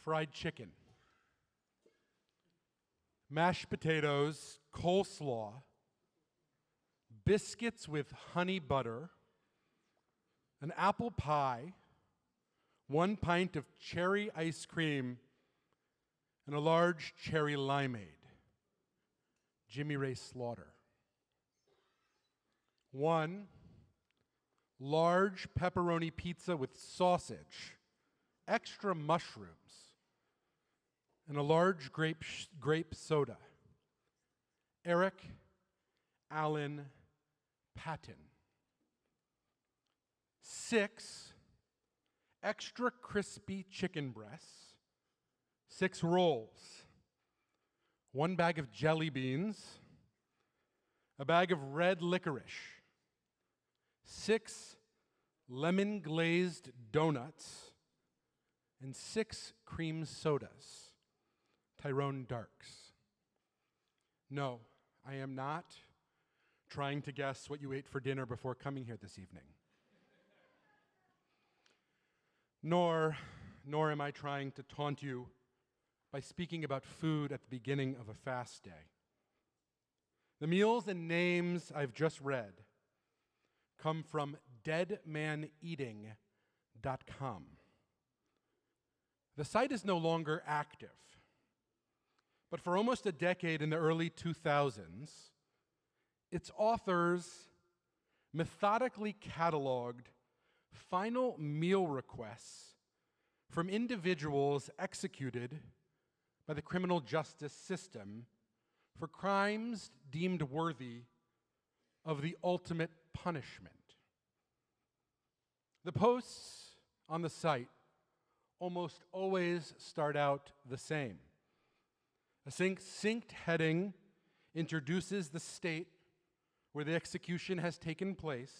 fried chicken, mashed potatoes, coleslaw, biscuits with honey butter, an apple pie, 1 pint of cherry ice cream, and a large cherry limeade. Jimmy Ray Slaughter. 1 large pepperoni pizza with sausage, extra mushrooms, and a large grape soda. Eric Allen Patton. 6 extra crispy chicken breasts, 6 rolls, 1 bag of jelly beans, a bag of red licorice, 6 lemon glazed donuts, and 6 cream sodas, Tyrone Darks. No, I am not trying to guess what you ate for dinner before coming here this evening. Nor am I trying to taunt you by speaking about food at the beginning of a fast day. The meals and names I've just read come from deadmaneating.com. The site is no longer active, but for almost a decade in the early 2000s, its authors methodically cataloged final meal requests from individuals executed by the criminal justice system for crimes deemed worthy of the ultimate punishment. The posts on the site almost always start out the same. A succinct heading introduces the state where the execution has taken place.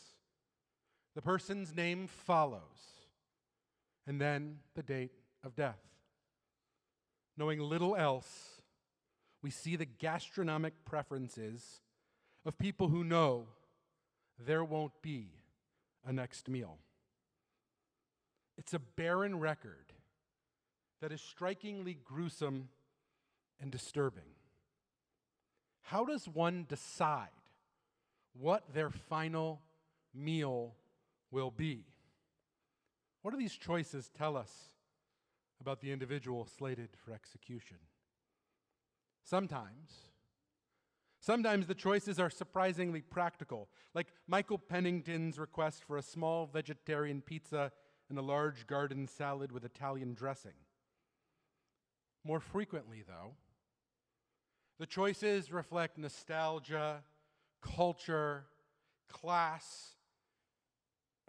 The person's name follows, and then the date of death. Knowing little else, we see the gastronomic preferences of people who know there won't be a next meal. It's a barren record that is strikingly gruesome and disturbing. How does one decide what their final meal will be? What do these choices tell us about the individual slated for execution? Sometimes the choices are surprisingly practical, like Michael Pennington's request for a small vegetarian pizza and a large garden salad with Italian dressing. More frequently, though, the choices reflect nostalgia, culture, class,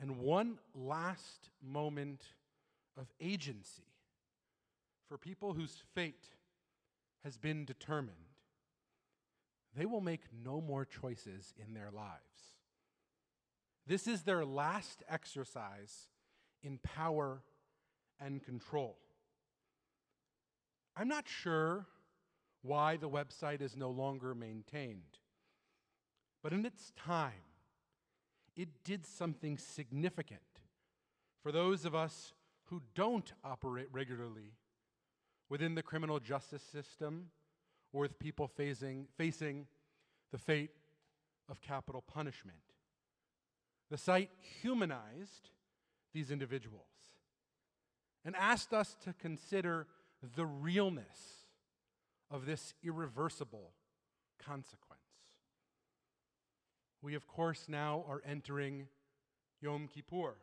and one last moment of agency for people whose fate has been determined. They will make no more choices in their lives. This is their last exercise in power and control. I'm not sure why the website is no longer maintained, but in its time, it did something significant for those of us who don't operate regularly within the criminal justice system or with people facing the fate of capital punishment. The site humanized these individuals and asked us to consider the realness of this irreversible consequence. We, of course, now are entering Yom Kippur,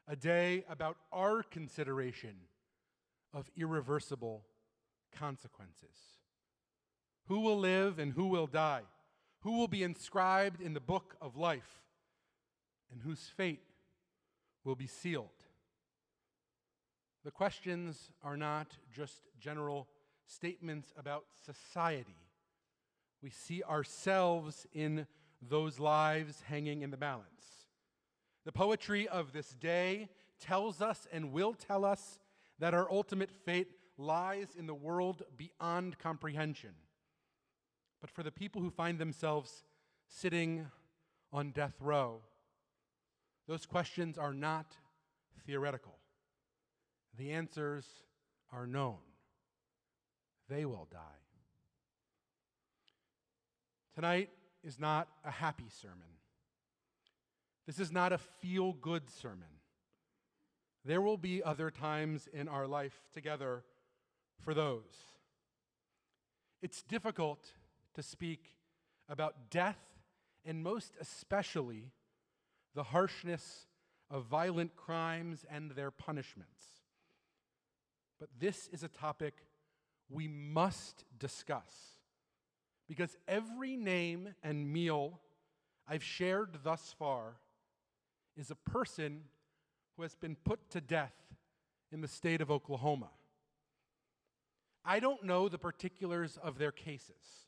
a day about our consideration of irreversible consequences. Who will live and who will die? Who will be inscribed in the book of life? And whose fate will be sealed? The questions are not just general statements about society. We see ourselves in those lives hanging in the balance. The poetry of this day tells us and will tell us that our ultimate fate lies in the world beyond comprehension. But for the people who find themselves sitting on death row, those questions are not theoretical. The answers are known, they will die. Tonight is not a happy sermon. This is not a feel-good sermon. There will be other times in our life together for those. It's difficult to speak about death, and most especially the harshness of violent crimes and their punishments. But this is a topic we must discuss, because every name and meal I've shared thus far is a person who has been put to death in the state of Oklahoma. I don't know the particulars of their cases,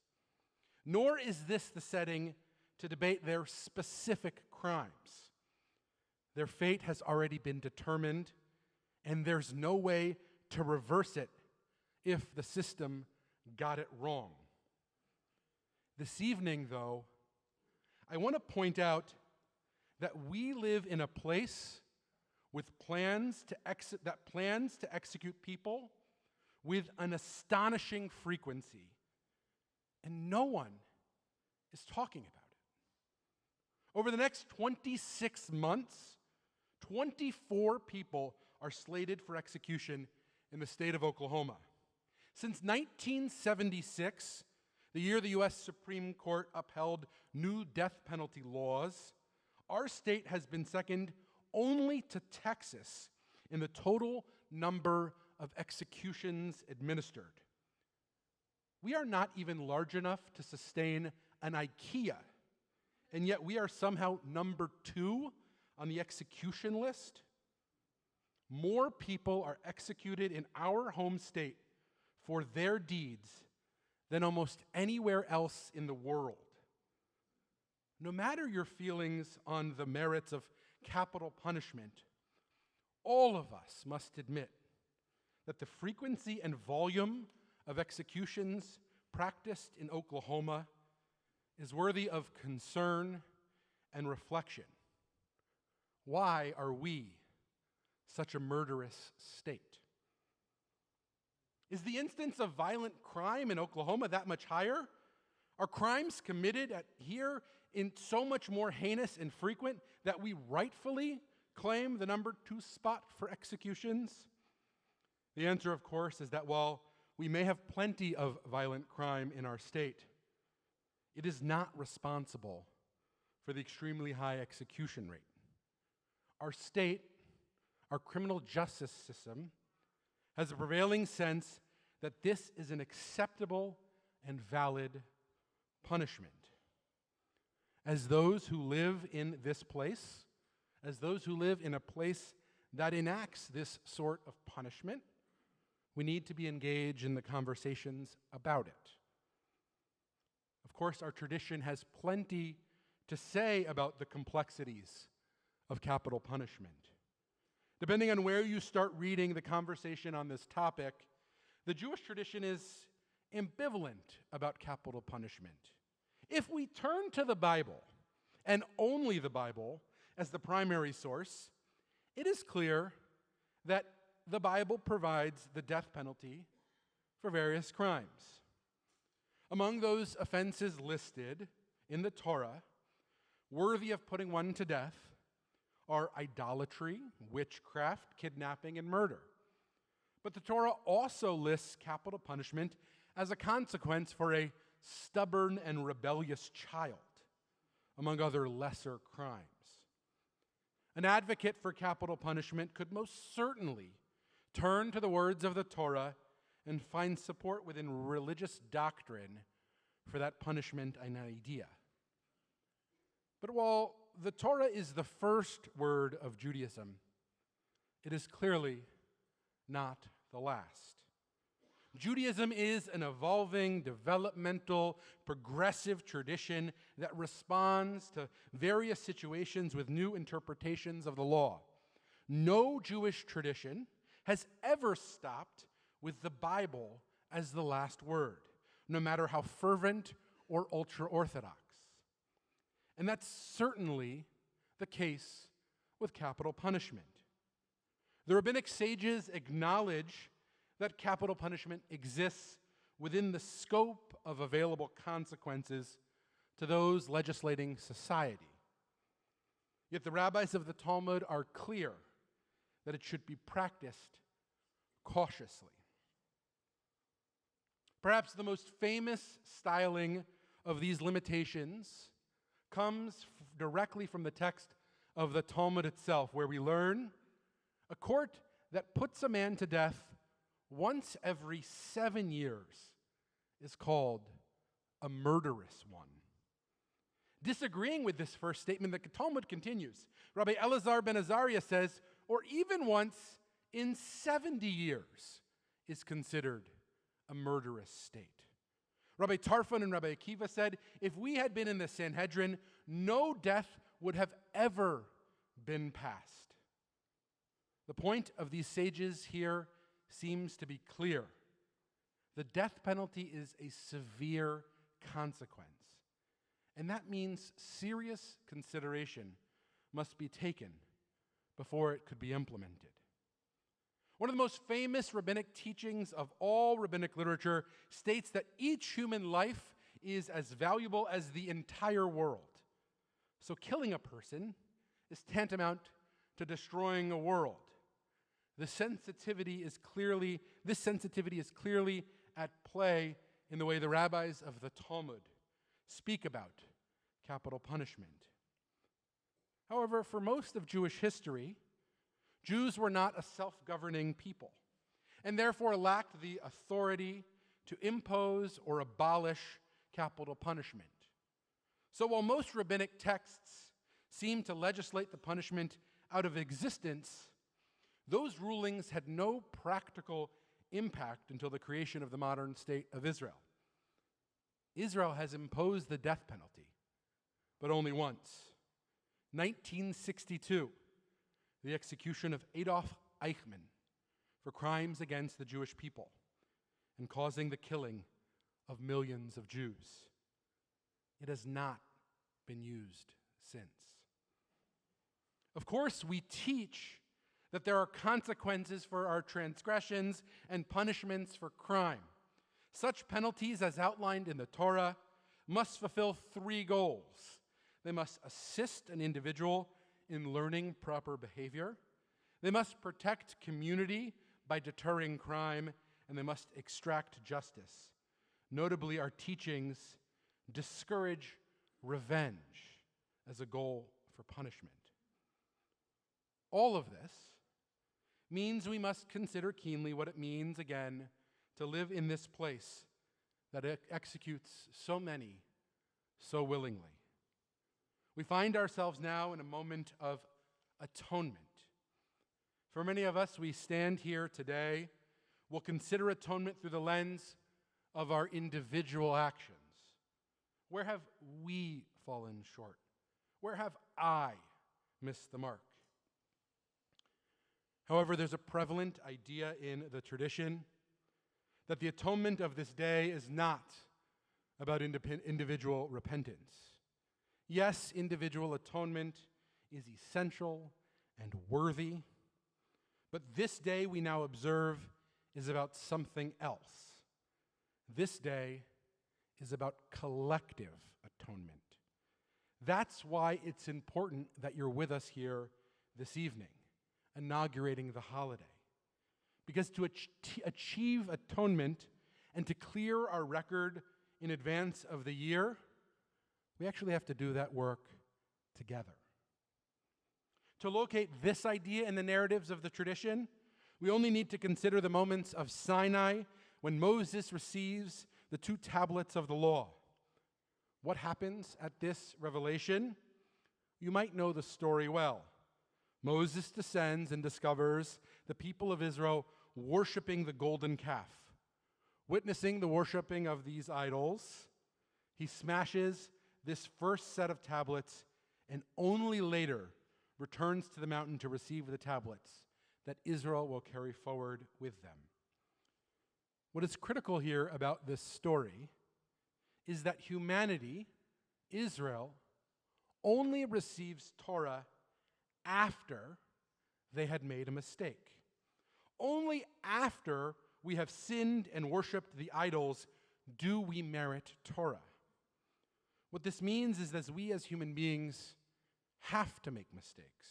nor is this the setting to debate their specific crimes. Their fate has already been determined, and there's no way to reverse it if the system got it wrong. This evening, though, I want to point out that we live in a place with plans to execute people with an astonishing frequency, and no one is talking about it. Over the next 26 months, 24 people are slated for execution in the state of Oklahoma. Since 1976, the year the U.S. Supreme Court upheld new death penalty laws, our state has been second only to Texas in the total number of executions administered. We are not even large enough to sustain an IKEA, and yet we are somehow number 2 on the execution list. More people are executed in our home state for their deeds than almost anywhere else in the world. No matter your feelings on the merits of capital punishment, all of us must admit that the frequency and volume of executions practiced in Oklahoma is worthy of concern and reflection. Why are we such a murderous state? Is the instance of violent crime in Oklahoma that much higher? Are crimes committed here in so much more heinous and frequent that we rightfully claim the number 2 spot for executions? The answer, of course, is that while we may have plenty of violent crime in our state, it is not responsible for the extremely high execution rate. Our state, our criminal justice system, has a prevailing sense that this is an acceptable and valid punishment. As those who live in this place, as those who live in a place that enacts this sort of punishment, we need to be engaged in the conversations about it. Of course, our tradition has plenty to say about the complexities of capital punishment. Depending on where you start reading the conversation on this topic, the Jewish tradition is ambivalent about capital punishment. If we turn to the Bible, and only the Bible, as the primary source, it is clear that the Bible provides the death penalty for various crimes. Among those offenses listed in the Torah, worthy of putting one to death, are idolatry, witchcraft, kidnapping, and murder. But the Torah also lists capital punishment as a consequence for a stubborn and rebellious child, among other lesser crimes. An advocate for capital punishment could most certainly turn to the words of the Torah and find support within religious doctrine for that punishment and idea. But while the Torah is the first word of Judaism, it is clearly not the last. Judaism is an evolving, developmental, progressive tradition that responds to various situations with new interpretations of the law. No Jewish tradition has ever stopped with the Bible as the last word, no matter how fervent or ultra-Orthodox. And that's certainly the case with capital punishment. The rabbinic sages acknowledge that capital punishment exists within the scope of available consequences to those legislating society. Yet the rabbis of the Talmud are clear that it should be practiced cautiously. Perhaps the most famous styling of these limitations comes directly from the text of the Talmud itself, where we learn a court that puts a man to death once every 7 years is called a murderous one. Disagreeing with this first statement, the Talmud continues. Rabbi Elazar ben Azariah says, or even once in 70 years is considered a murderous state. Rabbi Tarfon and Rabbi Akiva said, if we had been in the Sanhedrin, no death would have ever been passed. The point of these sages here seems to be clear. The death penalty is a severe consequence, and that means serious consideration must be taken before it could be implemented. One of the most famous rabbinic teachings of all rabbinic literature states that each human life is as valuable as the entire world. So killing a person is tantamount to destroying a world. This sensitivity is clearly at play in the way the rabbis of the Talmud speak about capital punishment. However, for most of Jewish history, Jews were not a self-governing people, and therefore lacked the authority to impose or abolish capital punishment. So while most rabbinic texts seem to legislate the punishment out of existence, those rulings had no practical impact until the creation of the modern state of Israel. Israel has imposed the death penalty, but only once. 1962, the execution of Adolf Eichmann for crimes against the Jewish people and causing the killing of millions of Jews. It has not been used since. Of course, we teach that there are consequences for our transgressions and punishments for crime. Such penalties, as outlined in the Torah, must fulfill 3 goals. They must assist an individual in learning proper behavior. They must protect community by deterring crime, and they must extract justice. Notably, our teachings discourage revenge as a goal for punishment. All of this means we must consider keenly what it means, again, to live in this place that executes so many so willingly. We find ourselves now in a moment of atonement. For many of us, we stand here today, we'll consider atonement through the lens of our individual actions. Where have we fallen short? Where have I missed the mark? However, there's a prevalent idea in the tradition that the atonement of this day is not about individual repentance. Yes, individual atonement is essential and worthy, but this day we now observe is about something else. This day is about collective atonement. That's why it's important that you're with us here this evening, inaugurating the holiday. Because to achieve atonement and to clear our record in advance of the year, we actually have to do that work together. To locate this idea in the narratives of the tradition, we only need to consider the moments of Sinai when Moses receives the 2 tablets of the law. What happens at this revelation? You might know the story well. Moses descends and discovers the people of Israel worshiping the golden calf. Witnessing the worshiping of these idols, he smashes this first set of tablets and only later returns to the mountain to receive the tablets that Israel will carry forward with them. What is critical here about this story is that humanity, Israel, only receives Torah after they had made a mistake. Only after we have sinned and worshipped the idols, do we merit Torah? What this means is that we as human beings have to make mistakes.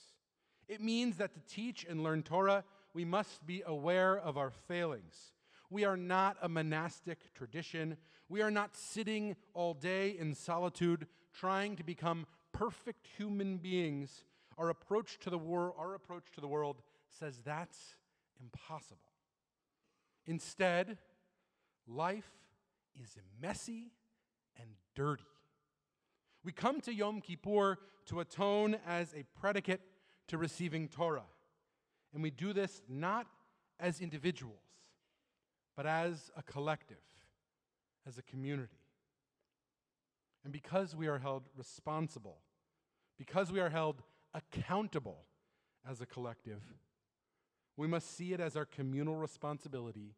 It means that to teach and learn Torah, we must be aware of our failings. We are not a monastic tradition. We are not sitting all day in solitude trying to become perfect human beings. Our approach to the world says that's impossible. Instead, life is messy and dirty. We come to Yom Kippur to atone as a predicate to receiving Torah. And we do this not as individuals, but as a collective, as a community. And because we are held responsible, because we are held accountable as a collective, we must see it as our communal responsibility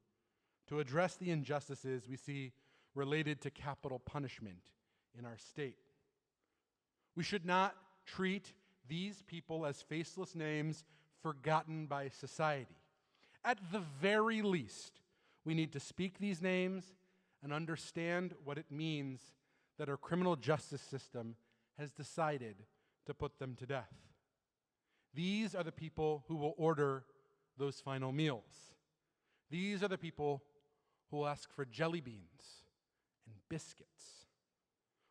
to address the injustices we see related to capital punishment in our state. We should not treat these people as faceless names forgotten by society. At the very least, we need to speak these names and understand what it means that our criminal justice system has decided to put them to death. These are the people who will order those final meals. These are the people who will ask for jelly beans and biscuits.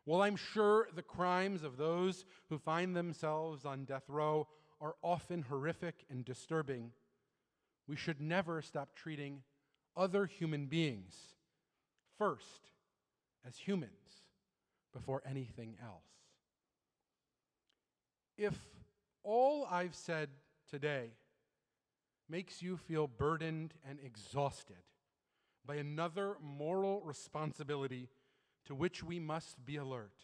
While I'm sure the crimes of those who find themselves on death row are often horrific and disturbing, we should never stop treating other human beings first as humans before anything else. If all I've said today makes you feel burdened and exhausted by another moral responsibility to which we must be alert,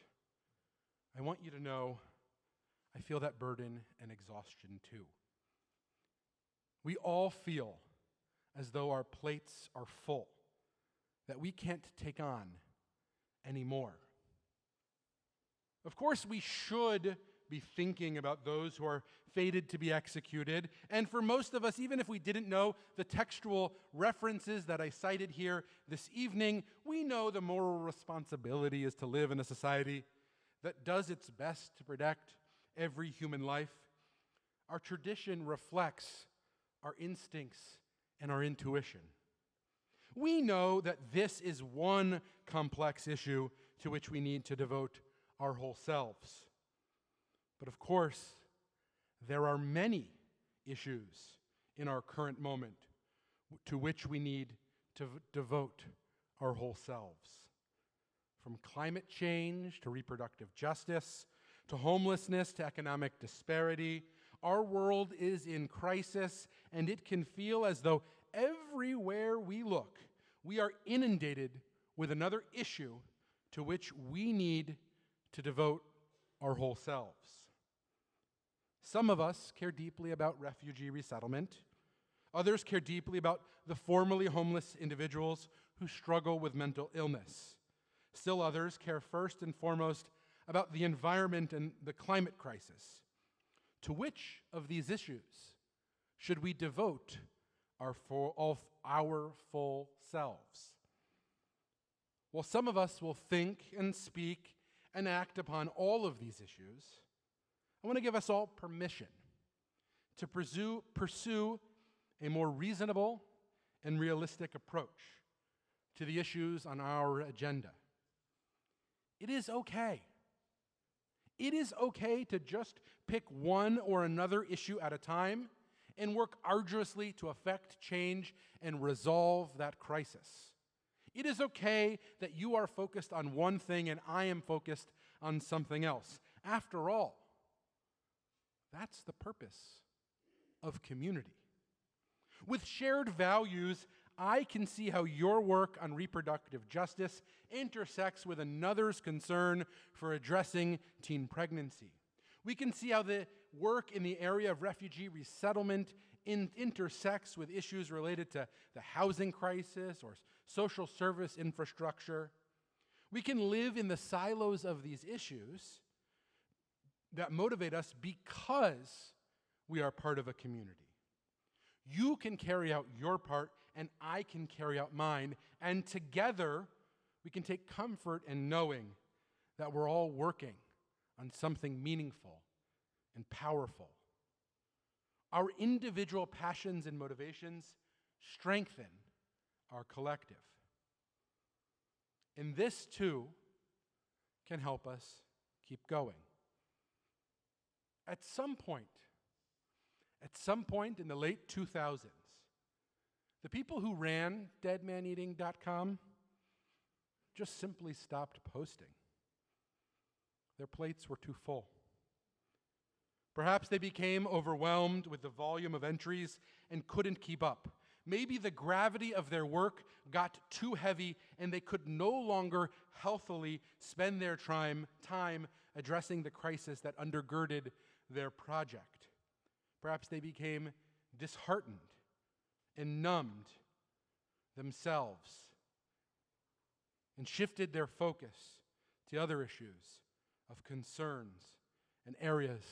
I want you to know I feel that burden and exhaustion too. We all feel as though our plates are full, that we can't take on anymore. Of course, we should be thinking about those who are fated to be executed. And for most of us, even if we didn't know the textual references that I cited here this evening, we know the moral responsibility is to live in a society that does its best to protect every human life. Our tradition reflects our instincts and our intuition. We know that this is one complex issue to which we need to devote our whole selves. But of course, there are many issues in our current moment to which we need to devote our whole selves. From climate change to reproductive justice, to homelessness to economic disparity, our world is in crisis, and it can feel as though everywhere we look, we are inundated with another issue to which we need to devote our whole selves. Some of us care deeply about refugee resettlement. Others care deeply about the formerly homeless individuals who struggle with mental illness. Still others care first and foremost about the environment and the climate crisis. To which of these issues should we devote our full selves? Well, some of us will think and speak and act upon all of these issues. I want to give us all permission to pursue a more reasonable and realistic approach to the issues on our agenda. It is okay. It is okay to just pick one or another issue at a time and work arduously to effect change and resolve that crisis. It is okay that you are focused on one thing and I am focused on something else. After all, that's the purpose of community. With shared values, I can see how your work on reproductive justice intersects with another's concern for addressing teen pregnancy. We can see how the work in the area of refugee resettlement intersects with issues related to the housing crisis or social service infrastructure. We can live in the silos of these issues that motivate us because we are part of a community. You can carry out your part and I can carry out mine. And together, we can take comfort in knowing that we're all working on something meaningful and powerful. Our individual passions and motivations strengthen our collective. And this, too, can help us keep going. At some point in the late 2000s, the people who ran deadmaneating.com just simply stopped posting. Their plates were too full. Perhaps they became overwhelmed with the volume of entries and couldn't keep up. Maybe the gravity of their work got too heavy and they could no longer healthily spend their time addressing the crisis that undergirded their project. Perhaps they became disheartened and numbed themselves and shifted their focus to other issues of concerns and areas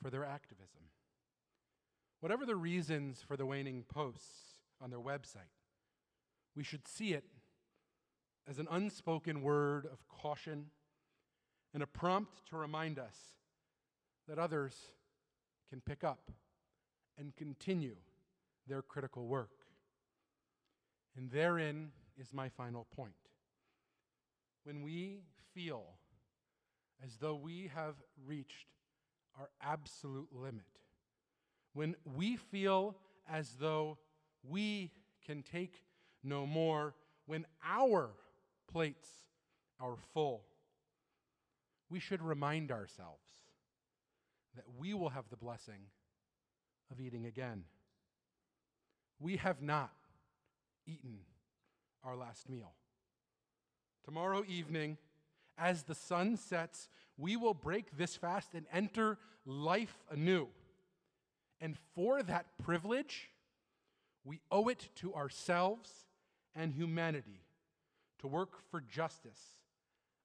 for their activism. Whatever the reasons for the waning posts on their website, we should see it as an unspoken word of caution and a prompt to remind us that others can pick up and continue their critical work. And therein is my final point. When we feel as though we have reached our absolute limit, when we feel as though we can take no more, when our plates are full, we should remind ourselves that we will have the blessing of eating again. We have not eaten our last meal. Tomorrow evening, as the sun sets, we will break this fast and enter life anew. And for that privilege, we owe it to ourselves and humanity to work for justice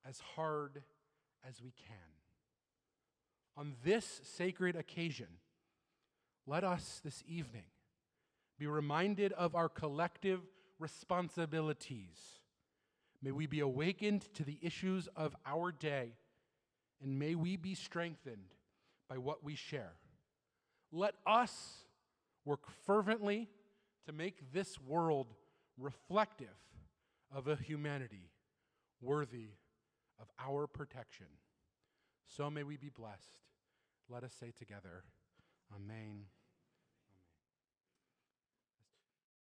as hard as we can. On this sacred occasion, let us this evening be reminded of our collective responsibilities. May we be awakened to the issues of our day, and may we be strengthened by what we share. Let us work fervently to make this world reflective of a humanity worthy of our protection. So may we be blessed. Let us say together, Amen.